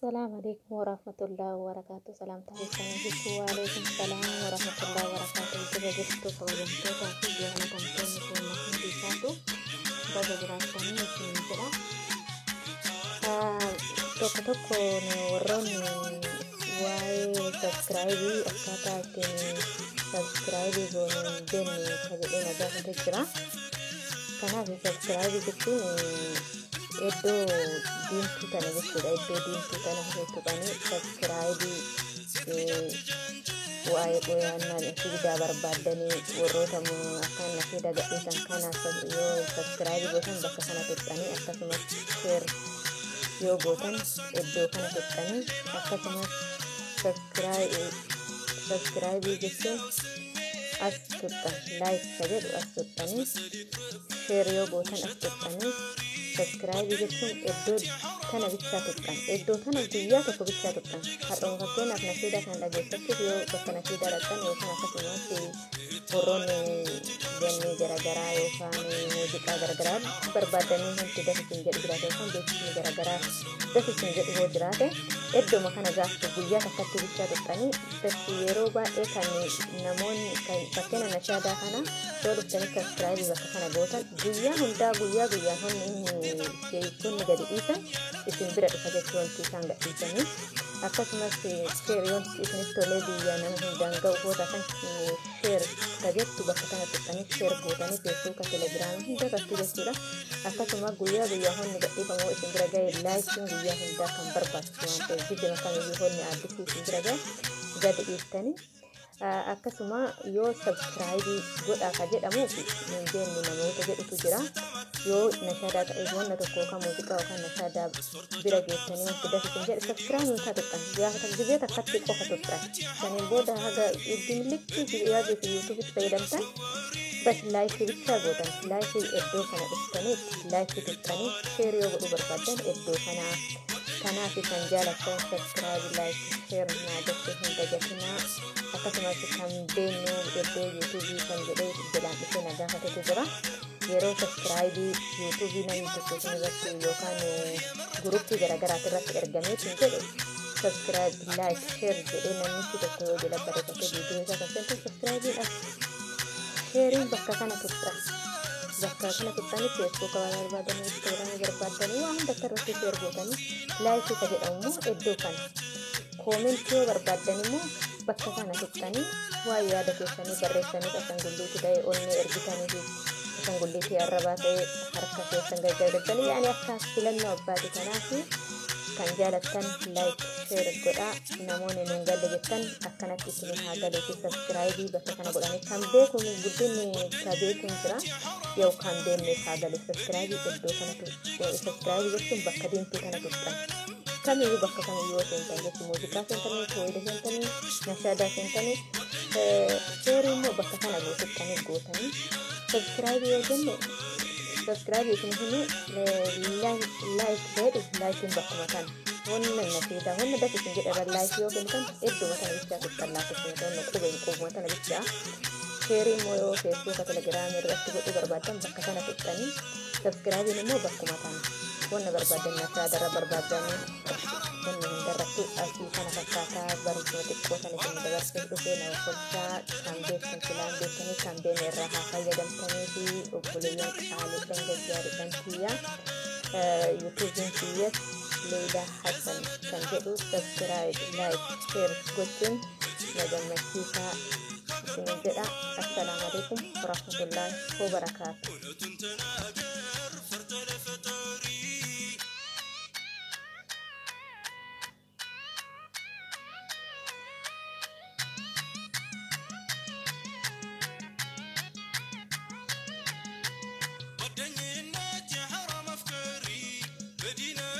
Assalamualaikum warahmatullahi wabarakatuh. Salam tahiyyatan waalaikum salam warahmatullahi wabarakatuh. Juga gitu kawan tapi jangan tonton film di satu baga gerakan ini kira toko-toko no ron wai subscribe akata kini subscribe gono den kaje na ga kira kana subscribe gitu edo din tutana jechuudha edo din tutana jechuudhaani subscribe waa'ee qoyannaan fiidaa barbaadanii warroota akkan fiida gadhiisan kana yoo subscribe gootan bakka kana tuqxanii akkasumas share yoo gootan eddoo kana tuqxanii akkasumas subscribe jechuun as tuqxan like jedhu as tuqxanii share yoo gootan as tuqxanii subscribe jechuun eddoo kana bicha tuqxan eddoo kana guyyaa tokko bicha tuqxan har'oon fakkeenyaaf nasiida kan dhageessachuuf yoo bakka nasiida dhaqxan yookaan akkasumas warroonni jennee garaagaraa yookaan muuziqaa garaagaraa barbaadanii wanti dafisin jedhu jiraate yookaan beeksisni garaagaraa dafisin jedhu yoo jiraate eddooma kana gaaftu guyyaa takkatti bicha tuqxanii dafti yeroo baay'ee kan namoonni kan fakkeenya nashaadaa kana yoo dhuftanii subscribe bakka kana gootan guyyaa hundaa guyyaa honni jechuun gadi dhiisan isin bira dhufa jechuu wanti isaan gadhiisanii akkasumas share yoon isinitti tolee biyya nama hundaan ga'u goota kan share tajettu bakka kana tuqxanii share gootanii feesbuuka telegiraamii hunda irratti jechuudha akkasuma guyyaa honni gadhiifamoo isin bira ga'e laayikiin guyyaa hundaa kan barbaachisu waan ta'eef viidiyoo kamiyyuu honni addisii isin bira ga'e gadi dhiiftanii akkasuma yoo subscribe godhaa ka jedhamuuf minjeenni namoota jedhutu jira yoo nashaadaa ta'e wanna tokko kan muuziqaa yookaan nashaadaa bira geessanii wanti dafisin jedhe subscribe yoo tuqxan gaafa gizee takkatti qofa tuqxan saniin booda haga idimlitti yaaduu fi yuutuubitti fayyadamtan bas laayikii bichaa gootan laayikii eddoo kana dhuftanii laayikii tuqxanii sheer yoo godhuu barbaadan eddoo kanaaf kan jaalatan subscribe like share naa jechuun hin dagatinaa akkasumas kan beenyu eddoo yuutuubii kan jedhee jedhaan dhufee na gaafatetu jira yeroo subscribe yuutuubii namni tokko isin irratti yookaan guruppii garaagaraati irratti ergamee hin jedhe subscribe like share jedhee namni tokko yoo jala barreeffate viidiyoo isaa kan seentu subscribe as sharein bakka kana tuqxan bakka kana tuqxanii feesbuuka waan barbaadanii instagiraamii barbaadanii waan hunda irratti share gootanii laayikii ka jedhamu eddoo kana koomentii yoo barbaadan immoo bakka kana tuqxanii waa yaada keessanii barreessanii ashaangulliitii ta'e onnee ergitanii fi ashaangulliitii arrabaa ta'e harka keessan gargaaranii yaani akka filannoo abbaati kanaaf kan jaalattan like share godhaa namoonni nuun galle jettan akkanatti isin haa galee fi subscribe bakka kana godhanii kan beeku guddinni ka beeku jira yoo kan beekne haa galee subscribe eddoo kana subscribe jechuun bakka diimtuu kana tuqxan kamiyyuu bakka kamiyyuu seentan jechuun muuziqaa seentanii tooyida seentanii nashaadaa seentanii share immoo bakka kana tuqxanii gootanii subscribe yoo jenne subscribe isin himi like jedhu laayikiin bakkuma kana wanna nasiida wanna dafisin jedhara laayikii yoo kennitan edduma kana bichaa tuqxan laafisiin wanna qubuma kana bichaa share immoo yoo feesbuuka telegiraamii irratti godhuu barbaadan bakka kana tuqxanii subscribe immoo bakkuma kana wanna barbaadan nashaadaa barbaadanii wanna hundarratti asii kana fakkaataa barreeffama xiqqoo sana isin dabarsee dhufee nama kolchaa kan beektan filaan beektanii kan beekne irraa haa fayyadamtanii fi obboleeyyan qaaliidhaan gargaaruudhaan kiyyaa yuutuubiin kiyyas Leila Hassan kan jedhu subscribe like share gochuun na gammachiisaa isin jedha assalaamu alaikum warahmatullahi wabarakaatuh ودني الناجي حرم افكاري مدينة